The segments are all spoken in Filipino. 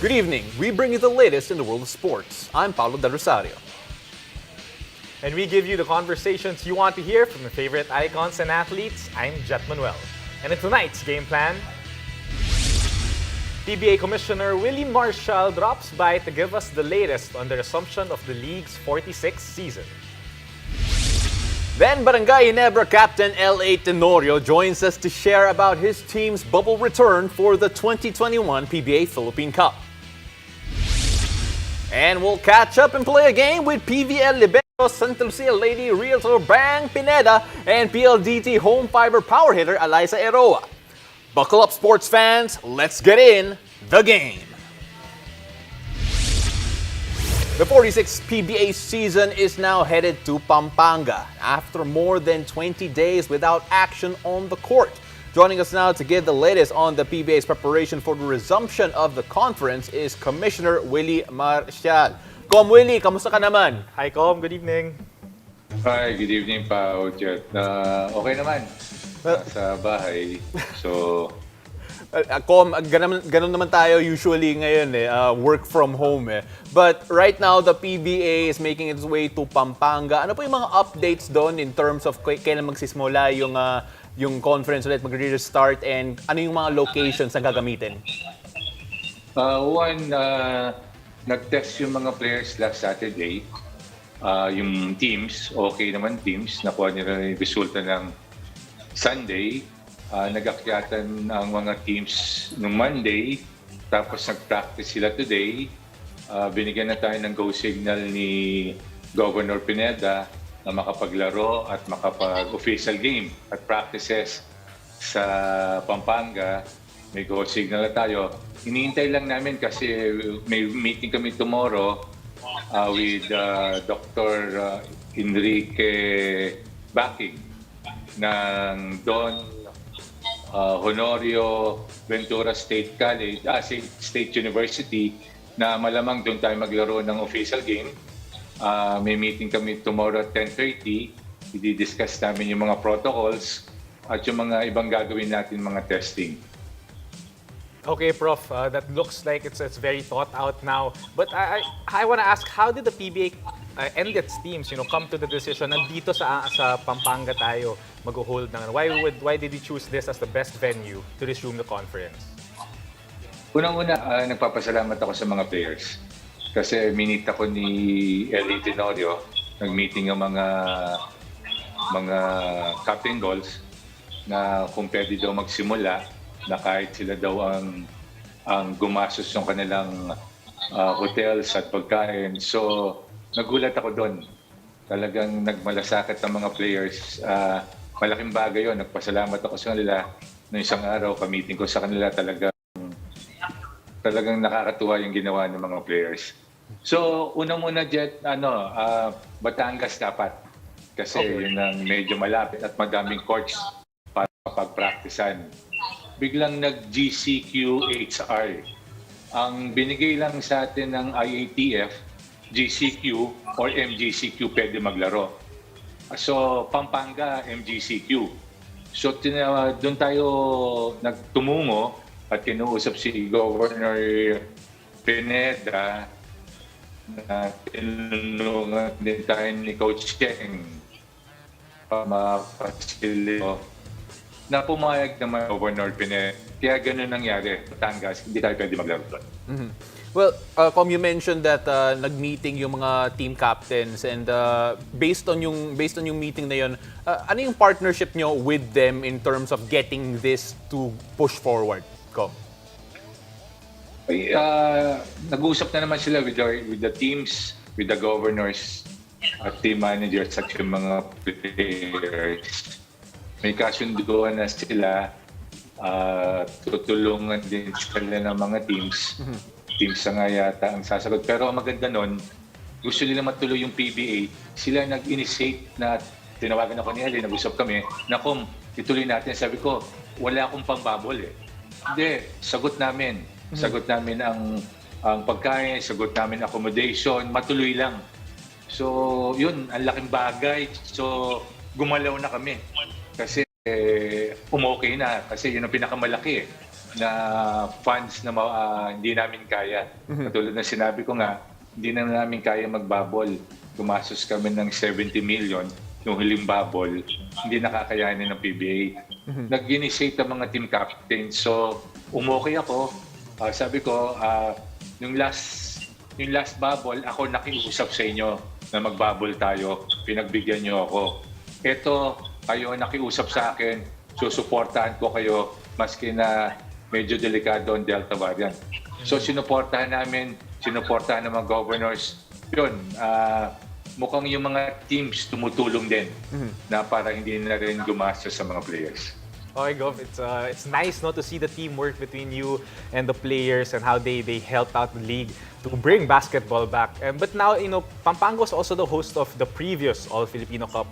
Good evening. We bring you the latest in the world of sports. I'm Paulo Del Rosario. And we give you the conversations you want to hear from your favorite icons and athletes. I'm Jet Manuel. And in tonight's game plan, PBA Commissioner Willie Marcial drops by to give us the latest on the resumption of the league's 46th season. Then Barangay Ginebra captain L.A. Tenorio joins us to share about his team's bubble return for the 2021 PBA Philippine Cup. And we'll catch up and play a game with PVL Libero, Santa Lucia Lady Realtor Bang Pineda, and PLDT home fiber power hitter Alyssa Eroa. Buckle up, sports fans. Let's get in the game. The 46th PBA season is now headed to Pampanga after more than 20 days without action on the court. Joining us now to give the latest on the PBA's preparation for the resumption of the conference is Commissioner Willie Marcial. Com Willie, kamusta ka naman? Hi, Com. Good evening. Hi, good evening pa, Jet. Okay naman. Sa bahay. So, Com, ganun naman tayo usually ngayon work from home But right now, the PBA is making its way to Pampanga. Ano po yung mga updates doon in terms of kailan magsisimula yung conference ulit, mag-restart, and ano yung mga locations na gagamitin? Nag-test yung mga players last Saturday. Yung teams, okay naman teams. Nakuha nila yung resulta ng Sunday. Nag-akyatan ang mga teams nung Monday. Tapos nag-practice sila today. Binigyan na tayo ng go signal ni Governor Pineda na makapaglaro at makapag-official game at practices sa Pampanga. May go signal na tayo. Iniintay lang namin kasi may meeting kami tomorrow with Dr. Enrique Backing ng Don Honorio Ventura State College, State University, na malamang doon tayo maglaro ng official game. May meeting kami tomorrow at 10:30. I-discuss namin yung mga protocols at yung mga ibang gagawin natin mga testing. Okay, Prof. That looks like it's very thought out now. But I want to ask, how did the PBA and its teams, come to the decision nandito sa Pampanga tayo mag-hold ng why did you choose this as the best venue to resume the conference? Unang-una, nagpapasalamat ako sa mga players. Kasi minit ako ni L.A. Tenorio, nag-meeting ang mga captain goals na kung pwede daw magsimula, na kahit sila daw ang gumastos ng kanilang hotels at pagkain. So, nagulat ako doon. Talagang nagmalasakit ang mga players. Malaking bagay yun. Nagpasalamat ako sa kanila. Noong isang araw, ka-meeting ko sa kanila, talagang nakakatuwa yung ginawa ng mga players. So, unang muna, Jet, Batangas dapat. Kasi yun ang medyo malapit at madaming courts para pag-practicean. Biglang nag-GCQ HR. Ang binigay lang sa atin ng IATF, GCQ or MGCQ pwede maglaro. So, Pampanga, MGCQ. So, doon tayo nagtumungo at kinuusap si Governor Pineda na tinulungan din tayo ni Coach Cheng pamapasilyo na pumayag naman Governor Pineda. Kaya ganun nangyari. Batangas, hindi tayo pwede maglaro doon. Mm-hmm. Well, Com, you mentioned that nag-meeting yung mga team captains, and based on yung meeting na yun, ano yung partnership nyo with them in terms of getting this to push forward? Com. Nag-uusap na naman sila with the teams, with the governors at team managers at yung mga players. May kasunduan na sila, tutulungan din sila ng mga teams. Teams na nga yata ang sasagot. Pero ang maganda nun, gusto nila matuloy yung PBA. Sila nag-initiate na tinawagan ako ni Ali, nag-usap kami, na kung ituloy natin, sabi ko, wala akong pambabol Hindi, sagot namin. Sagot namin ang pagkain, sagot namin accommodation, matuloy lang. So, yun, ang laking bagay. So, gumalaw na kami. Kasi, umokay na. Kasi yun ang pinakamalaki na funds na hindi namin kaya. Katulad na sinabi ko nga, hindi na namin kaya mag-bubble. Gumastos kami ng 70 million yung huling bubble, hindi nakakayanin ng PBA. Nag-initiate ang mga team captains. So, umokay ako. Sabi ko, yung last bubble, ako nakiusap sa inyo na mag-bubble tayo. Pinagbigyan niyo ako. Ito, kayo nakiusap sa akin, susuportahan ko kayo maski na medyo delikado ang Delta variant. So sinuportahan namin, sinuportahan ng mga governors. Yun, mukhang yung mga teams tumutulong din na para hindi na rin gumastos sa mga players. Okay, Gov, it's nice to see the teamwork between you and the players and how they helped out the league to bring basketball back. But now, Pampanga was also the host of the previous All-Filipino Cup.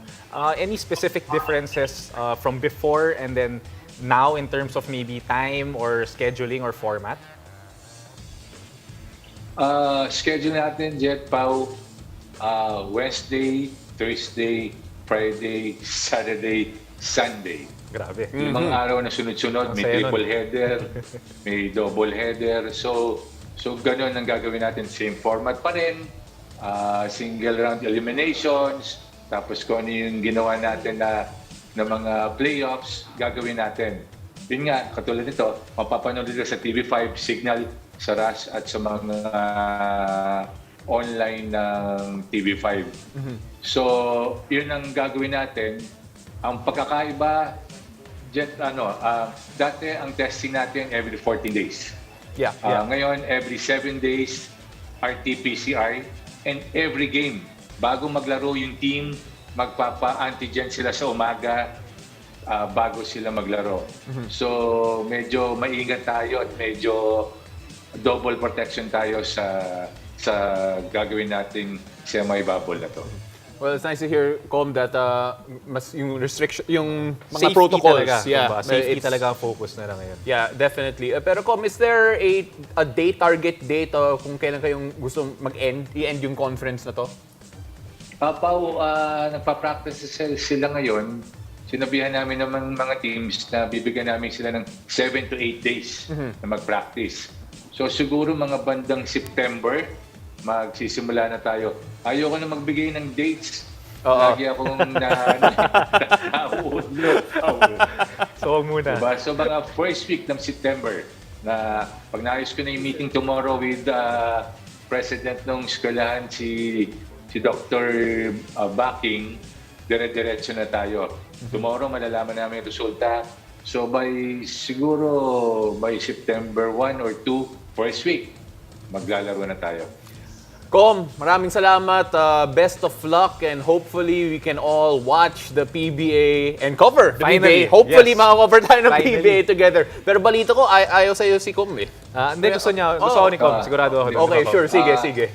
Any specific differences from before and then now in terms of maybe time or scheduling or format? Schedule natin, Jet Pau, Wednesday, Thursday, Friday, Saturday, Sunday. Grabe. Limang araw na sunod-sunod, may triple header, may double header. So gano'n ang gagawin natin. Same format pa rin. Single round eliminations. Tapos kung ano yung ginawa natin na mga playoffs, gagawin natin. Yun nga, katulad nito, mapapanood dito sa TV5, Signal, sa RAS at sa mga online ng TV5. So, yun ang gagawin natin. Ang pagkakaiba, Jet, dati ang testing natin every 14 days. Yeah. Ngayon, every 7 days, RT-PCR. And every game, bago maglaro yung team, magpapa-antigen sila sa umaga bago sila maglaro. So, medyo maingat tayo at medyo double protection tayo sa gagawin nating semi-bubble na to. Well, it's nice to hear, Com, that mas yung restriction, yung mga Safety protocols. talaga, Yeah, diba? Safety talaga ang focus na lang ngayon. Yeah, definitely. Pero Com, is there a target date kung kailan kayong gusto i-end yung conference na to? Pau, nagpa-practice sila ngayon. Sinabihan namin naman mga teams na bibigyan namin sila ng 7 to 8 days na mag-practice. So siguro mga bandang September, magsisimula na tayo. Ayoko na magbigay ng dates. Lagi akong nauudlo. So, huwag muna. Diba? So mga first week ng September, na pag naayos ko na yung meeting tomorrow with President ng eskwelahan, si Dr. Backing, dire-diretso na tayo. Tomorrow, malalaman namin yung resulta. So siguro by September 1 or 2, first week, maglalaro na tayo. Com, maraming salamat. Best of luck and hopefully we can all watch the PBA and cover the Finally, PBA. Hopefully yes. makakover tayo ng Finally. PBA together. Pero balita ko, ayaw sa'yo si Com eh. Hindi, gusto ko ni Com. Sigurado ako. Okay, sure. Sige.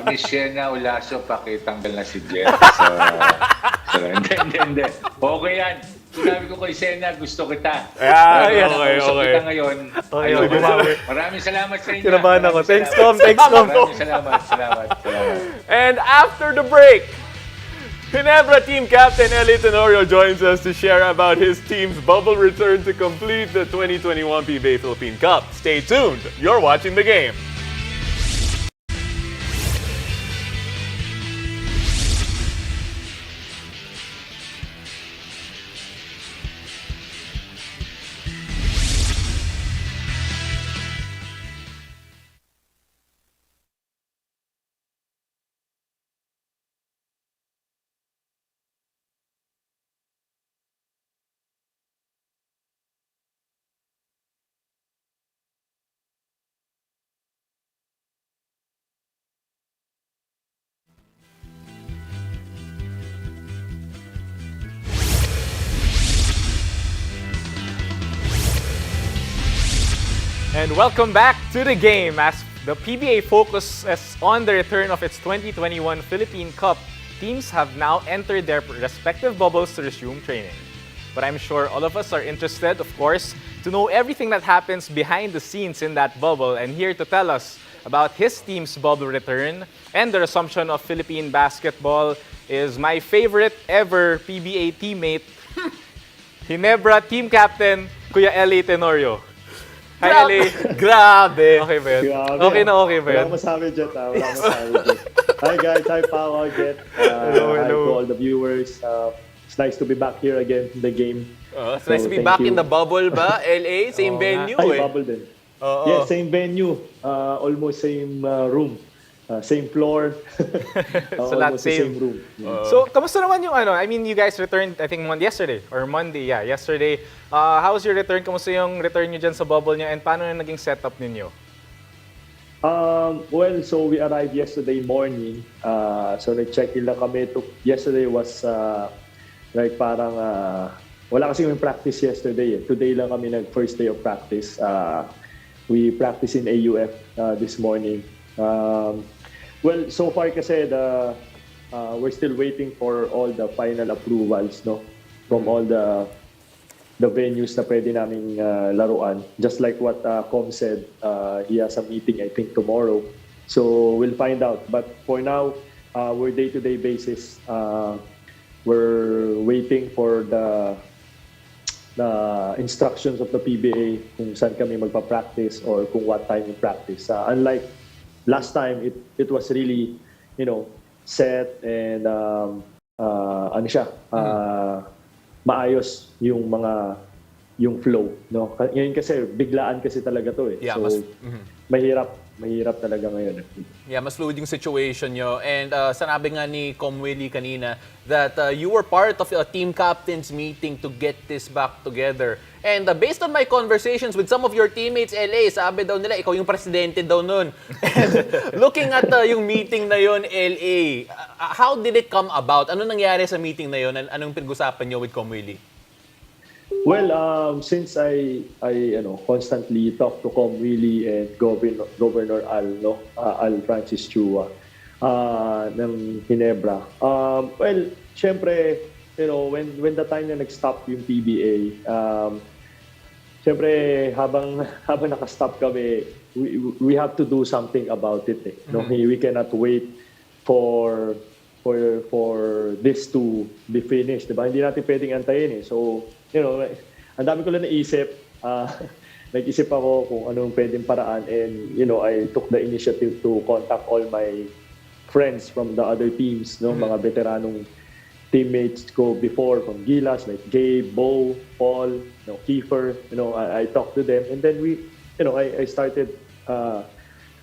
Miss Shena Ulaso, pakitanggal na si Jeff. Hindi. Okay yan. Sinabi ko kay Sena, gusto kita. Okay. Kita ngayon. Okay, Ayun. Maraming salamat sa inyo. Kinabahan ako. Thanks, Com. Maraming salamat. And after the break, Ginebra team captain Tenorio joins us to share about his team's bubble return to complete the 2021 PBA Philippine Cup. Stay tuned. You're watching the game. And welcome back to the game as the PBA focuses on the return of its 2021 Philippine Cup. Teams have now entered their respective bubbles to resume training. But I'm sure all of us are interested, of course, to know everything that happens behind the scenes in that bubble. And here to tell us about his team's bubble return and the resumption of Philippine basketball is my favorite ever PBA teammate, Ginebra team captain, Kuya Tenorio. Hi, LA. Grabe. Okay ba yun? Grabe, Okay na okay ba yun? Wala masabi, Jet. Wala masabi, Jet. Hi, guys. Hi, Pao, Jet. Hello. Hi to all the viewers. It's nice to be back here again in the game. It's nice to be thank back you. in the bubble ba? LA, same Oo venue Ay, eh. bubble din. Oo. Yeah, same venue. Almost same room. Same floor. So, lahat Almost the same. same room. So, kamusta naman yung ano? I mean, you guys returned, I think, yesterday or Monday. Yeah, yesterday. How was your return? Kamusta yung return nyo dyan sa bubble nyo? And paano na naging setup ninyo? Well, so we arrived yesterday morning. So nag-check-in lang kami. Yesterday was like parang wala kasi yung practice yesterday. Today lang kami nag-first day of practice. We practiced in AUF this morning. Well, so far kasi we're still waiting for all the final approvals, no, from all the venues na pwede naming laruan. Just like what Com said, he has a meeting I think tomorrow. So we'll find out. But for now, we're day-to-day basis. We're waiting for the instructions of the PBA kung saan kami magpa-practice or kung what time we practice. Unlike last time, it was really, set and maayos yung flow, no? Ngayon kasi biglaan kasi talaga to eh. Yeah, so mahirap talaga ngayon. Yeah, mas fluid yung situation nyo. And sanabi nga ni Com Willie kanina that you were part of a team captains meeting to get this back together. And based on my conversations with some of your teammates, LA, sabi daw nila, ikaw yung presidente daw nun. And looking at yung meeting na yon, LA, how did it come about? Ano nangyari sa meeting na yon? Anong pinag-usapan nyo with Com Willie? Well, since I constantly talk to Com Willie and Governor Al Francis Chua ng Ginebra. Well, syempre, when the time na nag-stop yung PBA, syempre habang naka-stop kami, we have to do something about it. No, we cannot wait for this to be finished, diba? Hindi natin pwedeng antayin eh. So, ang dami ko lang naisip. Nag-isip ako kung anong pwedeng paraan and, I took the initiative to contact all my friends from the other teams, mga veteranong teammates ko before from Gilas, like Gabe, Bo, Paul, Kiefer, I talked to them and then I started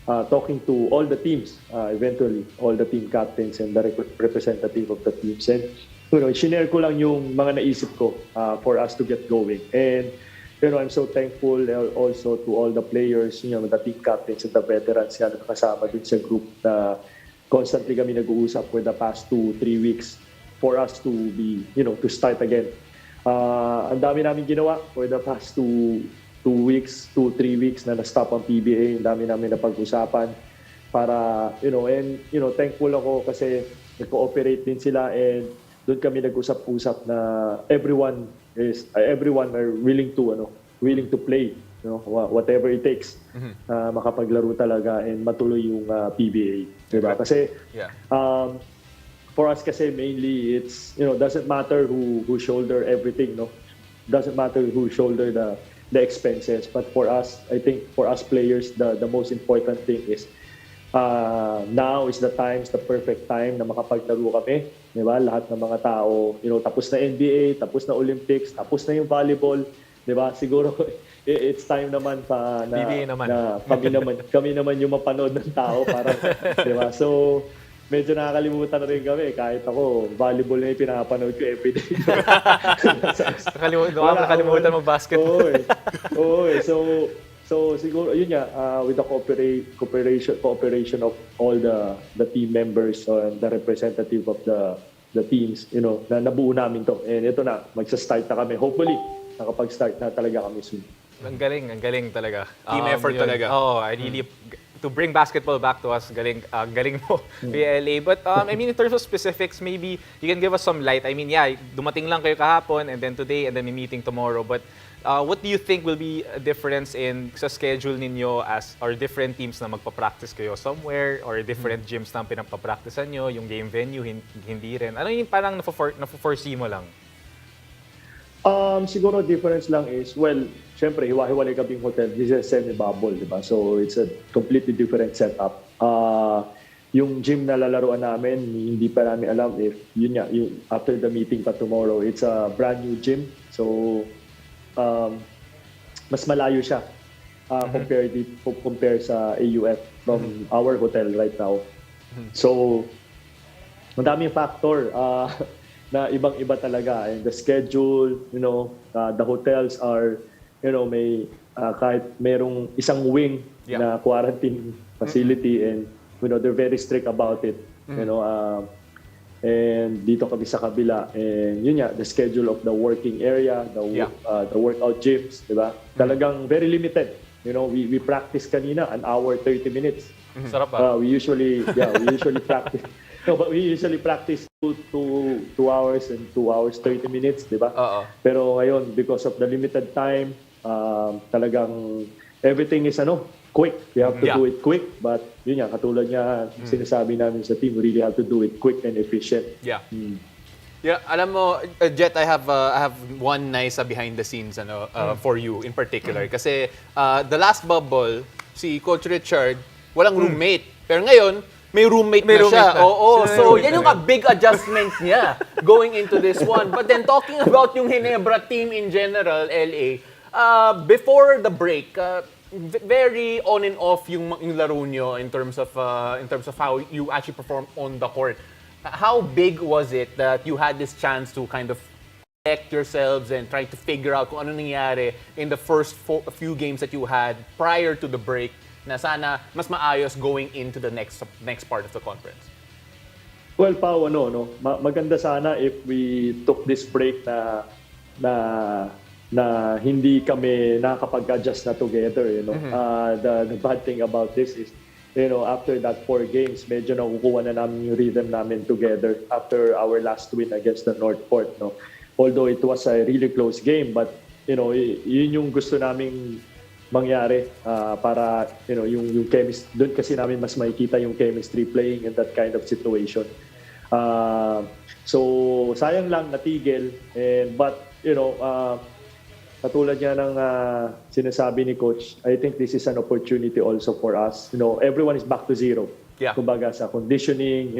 talking to all the teams, eventually all the team captains and the representative of the teams. And shinare ko lang yung mga naisip ko for us to get going. And I'm so thankful also to all the players, the team captains and the veterans na nakasama dun sa group na constantly kami nag-uusap for the past 2-3 weeks for us to be, to start again. Ang dami namin ginawa for the past 2-3 weeks na na-stop ang PBA. Ang dami namin napag-usapan para, thankful ako kasi nag-cooperate din sila and doon kami nag-usap-usap na everyone are willing to play, whatever it takes, makapaglaro talaga and matuloy yung PBA, diba? Kasi for us kasi mainly it's doesn't matter who shoulder everything, doesn't matter who shoulder the expenses, but for us, I think for us players, the most important thing is now is the perfect time na makapaglaro kami. Diba? Lahat ng mga tao, tapos na NBA, tapos na Olympics, tapos na yung volleyball. Diba? Siguro, it's time naman na kami naman yung mapanood ng tao. Parang, diba? So, medyo nakakalimutan na rin kami. Kahit ako, volleyball na yung pinapanood ko everyday. Nakalimutan mag-basketball. Oo eh. So siguro yun nga with the cooperation of all the team members and the representative of the teams, na nabuo namin to. And ito na, magsa-start na kami. Hopefully, nakapag-start na talaga kami soon. Ang galing talaga. Team effort talaga. I really to bring basketball back to us, galing mo, PLA. But I mean, in terms of specifics, maybe you can give us some light. I mean, dumating lang kayo kahapon and then today and then may meeting tomorrow. But what do you think will be a difference sa schedule ninyo or different teams na magpa-practice kayo somewhere or different gyms na pinagpa-practicean nyo, yung game venue, hindi rin? Ano yung parang na-foresee mo lang? Siguro difference lang is, well, syempre, hiwa-hiwalay kaming hotel. This is a semi-bubble, di ba? So, it's a completely different setup. Yung gym na lalaruan namin, hindi pa namin alam if, yun nga, yung, after the meeting pa tomorrow, it's a brand new gym. So, mas malayo siya compare sa AUF from our hotel right now. So, madaming factor na ibang-iba talaga. And the schedule, the hotels are, may kahit merong isang wing na quarantine facility and, they're very strict about it. And dito kami sa kabila. And yun nga, the schedule of the working area, the workout gyms, di ba? Talagang very limited. We practice kanina, 1 hour, 30 minutes. Sarap we usually practice. No, but we usually practice 2 hours and 2 hours, 30 minutes, di ba? Pero ngayon, because of the limited time, talagang everything is quick. We have to do it quick. But yun nga, katulad niya, sinasabi namin sa team, we really have to do it quick and efficient. Yeah, alam mo, Jet, I have one nice behind the scenes for you in particular. Kasi the last bubble, si Coach Richard, walang roommate. Pero ngayon, may roommate na siya. Oo, so yan yung big adjustment niya going into this one. But then talking about yung Ginebra team in general, LA, before the break, very on and off yung laro nyo in terms of how you actually perform on the court. How big was it that you had this chance to kind of collect yourselves and try to figure out kung ano nangyari in the first few games that you had prior to the break na sana mas maayos going into the next part of the conference? Well, Pao, maganda sana if we took this break na hindi kami nakakapag-adjust na together. The bad thing about this is, after that 4 games, medyo nakukuha na namin yung rhythm namin together after our last win against the Northport. Although it was a really close game, but yun yung gusto naming mangyari para yung chemistry. Doon kasi namin mas makikita yung chemistry playing in that kind of situation. So sayang lang natigil, but katulad niya ng sinasabi ni Coach, I think this is an opportunity also for us. Everyone is back to zero. Kumbaga sa conditioning,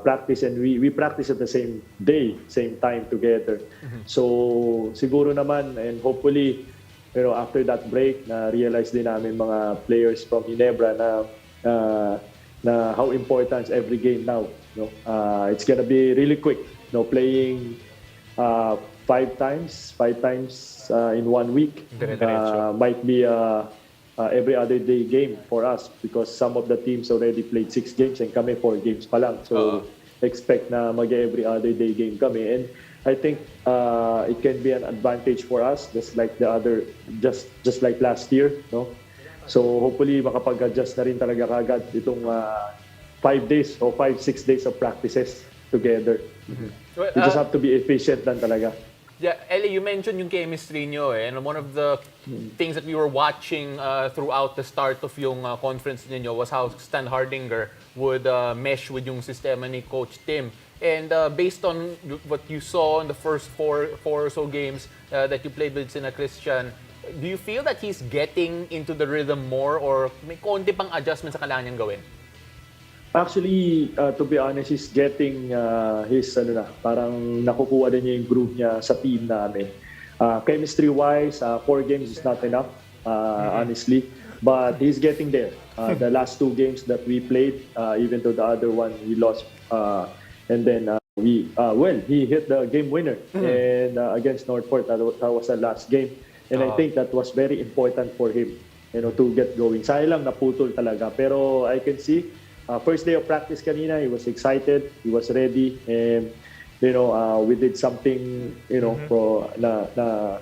practice, and we practice at the same day, same time together. So siguro naman, and hopefully, after that break, na-realize din namin mga players from Ginebra na how important every game now. It's gonna be really quick. Playing 5 times in 1 week. Might be every other day game for us because some of the teams already played 6 games and kami 4 games pa lang. So expect na mag-every other day game kami. And I think it can be an advantage for us just like last year. So hopefully makapag-adjust na rin talaga kagad itong 5 days or 5-6 days of practices together. We just have to be efficient lang talaga. Yeah, Ellie, you mentioned yung chemistry nyo and one of the things that we were watching throughout the start of yung conference ninyo was how Stan Hardinger would mesh with yung sistema ni Coach Tim. And based on what you saw in the first four or so games that you played with Sina Christian, do you feel that he's getting into the rhythm more or may konti pang adjustment sa kailangan niyang gawin? Actually, to be honest, he's getting his parang nakukuha din niya yung groove niya sa team namin. Chemistry-wise, 4 games is not enough, honestly. But he's getting there. The last 2 games that we played, even though the other one we lost, and then he hit the game winner and against Northport. That was the last game, and I think that was very important for him, to get going. Sayang lang naputol talaga, pero I can see. First day of practice kanina, he was excited, he was ready, and we did something for na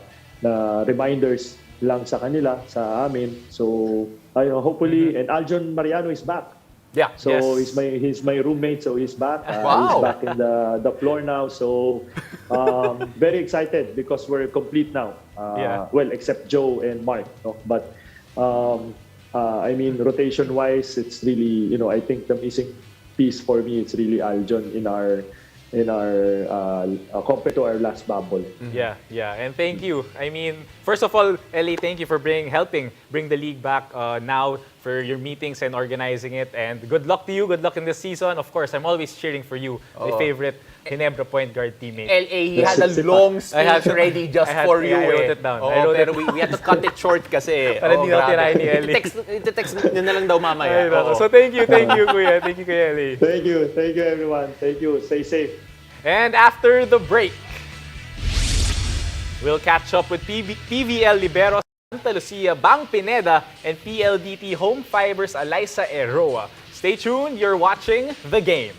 reminders lang sa kanila, sa amin. So hopefully, and Aljon Mariano is back. Yeah. So he's my roommate, so he's back. Wow. He's back in the floor now. So very excited because we're complete now. Well, except Joe and Mark, but. I mean, rotation-wise, it's really, I think the missing piece for me, it's really Aljon in our compared to our last bubble. Yeah, and thank you. I mean, first of all, Ellie, thank you for helping bring the league back now for your meetings and organizing it. And good luck to you. Good luck in this season. Of course, I'm always cheering for you, my favorite Ginebra point guard teammate. LA, he had a long speech ready just for you. I wrote it down. Pero we had to cut it short kasi. Para hindi natin tirahin ni Ellie. Ite-text nyo na lang daw mamaya. So thank you, Kuya. Thank you, Kuya Ellie. Thank you everyone. Thank you. Stay safe. And after the break, we'll catch up with PVL Libero, Santa Lucia, Bang Pineda, and PLDT Home Fibers Alyssa Eroa. Stay tuned, you're watching The Game.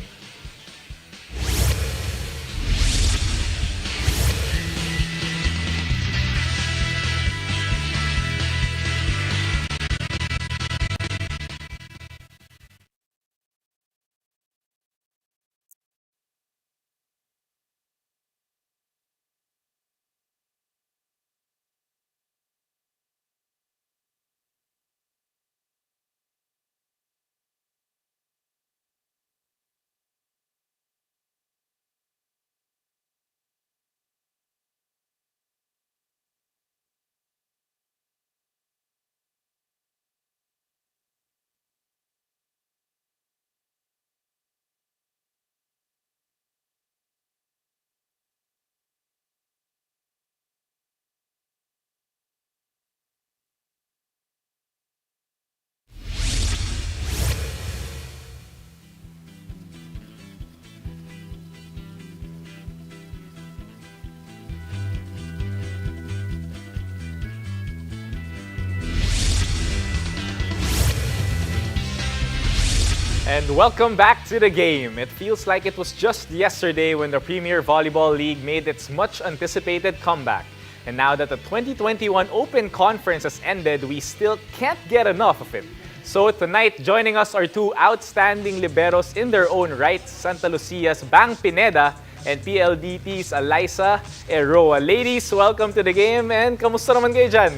And welcome back to the game. It feels like it was just yesterday when the Premier Volleyball League made its much-anticipated comeback. And now that the 2021 Open Conference has ended, we still can't get enough of it. So tonight, joining us are two outstanding liberos in their own right, Santa Lucia's Bang Pineda and PLDT's Alyssa Eroa. Ladies, welcome to the game, and kamusta naman kayo dyan?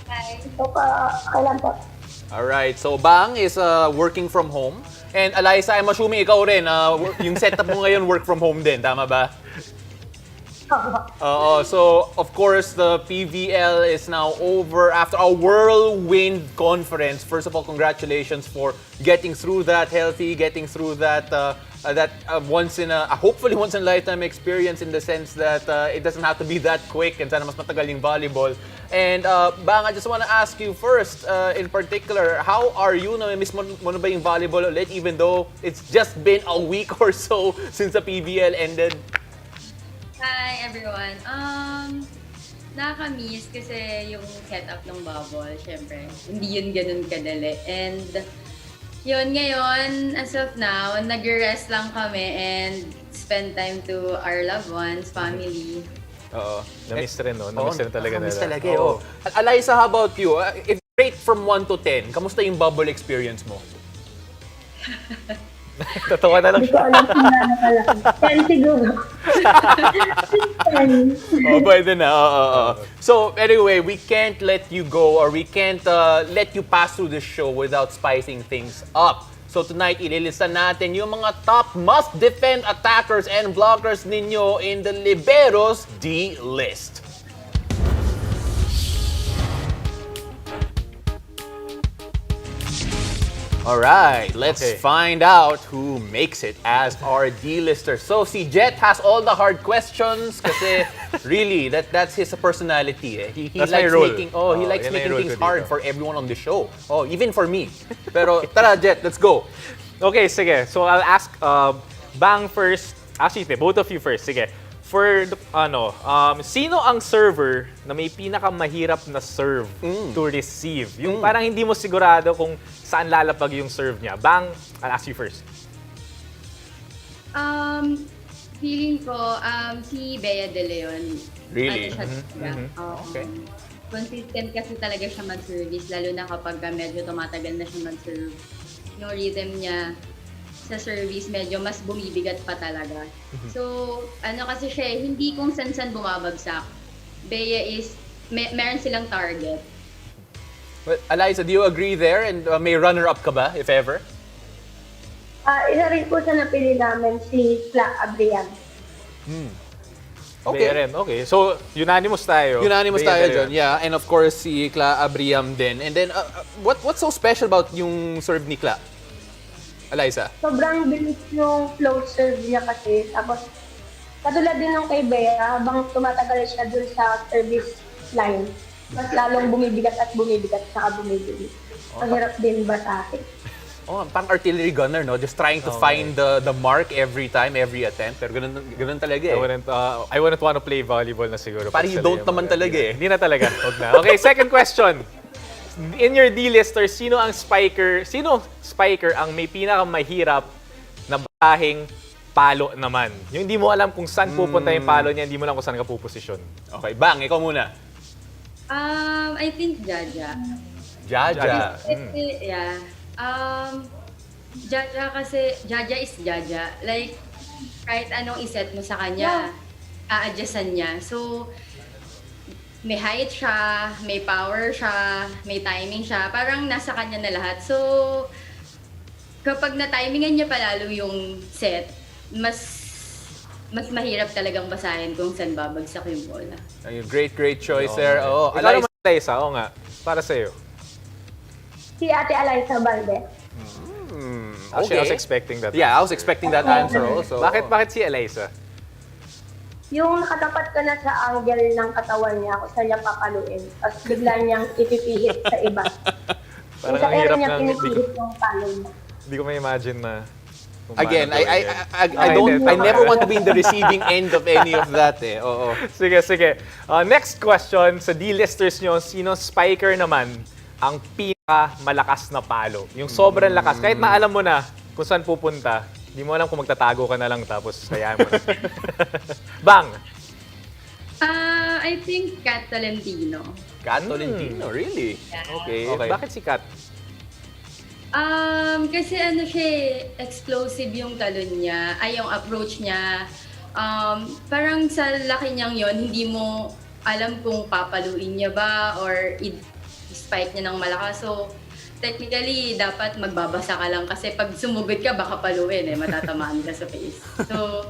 Hi. Okay lang po. Alright, so Bang is working from home. And Alyssa, I'm assuming ikaw rin, yung setup mo ngayon work from home din, tama ba? So of course the PVL is now over after a whirlwind conference. First of all, congratulations for getting through that healthy, getting through that hopefully once in a lifetime experience, in the sense that it doesn't have to be that quick and sana mas matagal yung volleyball. And Bang, I just want to ask you first, in particular, how are you? Miss mo na ba yung volleyball ulit, even though it's just been a week or so since the PVL ended? Hi everyone. Nakaka-miss kasi yung setup ng bubble, syempre. Hindi yun ganun kadali. And yun ngayon, as of now, nag-rest lang kami and spend time to our loved ones, family. Oo. Na-miss rin, no? Na-miss rin talaga nila. Na-miss talaga, oo. Alyssa, how about you? If rate from 1 to 10, kamusta yung bubble experience mo? Tatawa na lang Hindi ko alam kung gaano kalaki. 10 siguro. 10. Pwede na. So, anyway, we can't let you go, or we can't let you pass through this show without spicing things up. So tonight, ililista natin yung mga top must-defend attackers and blockers ninyo in the Libero's D-list. Alright, let's find out who makes it as our D-lister. So si Jet has all the hard questions kasi really, that's his personality. He likes making things hard for everyone on the show. Even for me. Pero tara Jet, let's go. Okay, sige. So I'll ask Bang first. Actually, both of you first. Sige. For sino ang server na may pinakamahirap na serve to receive? Yung parang hindi mo sigurado kung saan lalapag yung serve niya. Bang, I'll ask you first. Feeling ko, si Bea De Leon. Really? Okay. Consistent kasi talaga siya mag-service, lalo na kapag medyo tumatagal na siya mag-serve. Yung rhythm niya sa service medyo mas bumibigat pa talaga. So, kasi siya, hindi kung san-san bumabagsak. Bea is, meron silang target. Well, Alyssa, do you agree there? And may runner-up ka ba, if ever? Isa rin po sa napili namin si Cla Abrian. Okay. Bea rin. Okay. So, unanimous tayo. Unanimous Bea tayo tayo. dyan, yeah. And of course, si Cla Abriam din. And then, what's so special about yung serve ni Cla? Alyssa? Sobrang bilis yung flow serve niya kasi. Tapos, katulad din ng kay Bea, habang tumatagal siya dun sa service line, mas lalong bumibigat at bumibigat saka bumibigat. Ang hirap din basahin. Oh, parang artillery gunner, no? Just trying to find the mark every time, every attempt. Pero ganun talaga eh. I wouldn't want to play volleyball na siguro. Parang you don't naman talaga eh. Hindi na talaga. Huwag na. Okay, second question. In your D-lister, sino spiker ang may pinakamahirap na bahing palo naman? Yung hindi mo alam kung saan pupunta yung palo niya, hindi mo alam kung saan ka puposisyon. Okay, Bang, ikaw muna. I think Jaja. Jaja. Yeah. Jaja kasi, Jaja is Jaja. Like, kahit anong iset mo sa kanya, a-adjustan niya. So, may height siya, may power siya, may timing siya. Parang nasa kanya na lahat. So, kapag na-timingan niya palalo yung set, mas mahirap talagang basahin kung saan babagsak yung bola. Ayun, great choice there. Oh, Ikaw naman, Alyssa. Oo nga. Para sa'yo. Si Ate Alyssa Valdez. Actually, I was expecting that. Yeah, I was expecting that answer also. Bakit si Alyssa? Yung nakatapat ka na sa angle ng katawan niya kung saan niya papaluin. Tapos bigla niyang ipipihit sa iba. Parang Yung sa ang ere hirap niya ng... pinipihit yung palo niya. Hindi ko ma-imagine na... kung Again, paano gawin yan. I never want to be in the receiving end of any of that eh. Oo. Sige. Next question sa D-listers nyo, sino spiker naman ang pinaka-malakas na palo? Yung sobrang lakas. Kahit na alam mo na kung saan pupunta, hindi mo alam kung magtatago ka na lang tapos hayaan mo na. Bang! I think Kat Tolentino. Kat Tolentino, really? Okay. Bakit si Kat? Kasi ano siya, explosive yung talon niya, yung approach niya. Parang sa laki niyang yon, hindi mo alam kung papaluin niya ba or spike niya ng malakas. So, technically, dapat magbabasa ka lang kasi pag sumugod ka, baka paluin matatamaan ka sa face. So,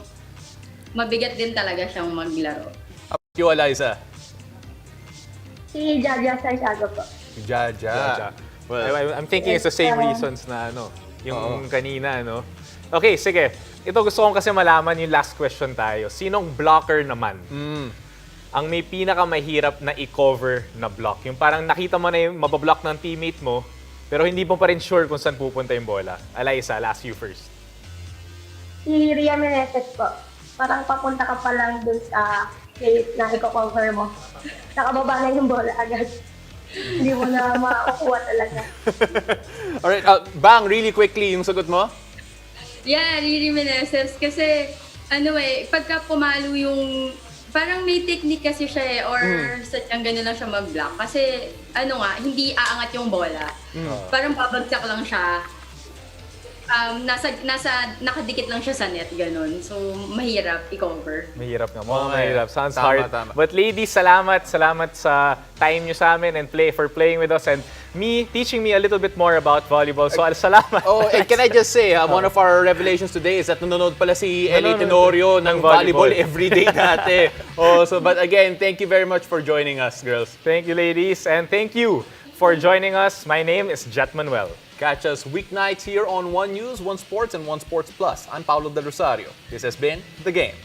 mabigat din talaga siyang maglaro. You, Alyssa? Si Jaja Santiago po. Jaja. Well, I'm thinking it's the same reasons na yung kanina, no? Okay, sige. Ito gusto kong kasi malaman yung last question tayo. Sinong blocker naman ang may pinakamahirap na i-cover na block? Yung parang nakita mo na yung mabablock ng teammate mo, pero hindi mo pa rin sure kung saan pupunta yung bola. Alyssa, I'll ask you first. Si Ria Meneses po. Parang papunta ka pa lang dun sa place na i-cover mo. Nakababa na yung bola agad. Hindi mo na makakuha talaga. Alright, Bang, really quickly, yung sagot mo? Yeah, Riri Meneses. Kasi, pagka pumalo yung... Parang may technique kasi siya or sadyang gano'n lang siya mag-block. Kasi, hindi aangat yung bola. Parang babagsak lang siya. Nakadikit lang siya sa net, gano'n. So, mahirap i-cover. Mahirap nga. Okay. Mahirap. Sounds Tama, hard. tama. But ladies, salamat. Salamat sa time nyo sa amin and for playing with us and teaching me a little bit more about volleyball. So, salamat. Oh, and can I just say, one of our revelations today is that nanonood pala si Ellie Tenorio ng volleyball everyday dati. But again, thank you very much for joining us, girls. Thank you, ladies. And thank you for joining us. My name is Jet Manuel. Catch us weeknights here on One News, One Sports, and One Sports Plus. I'm Paulo Del Rosario. This has been The Game.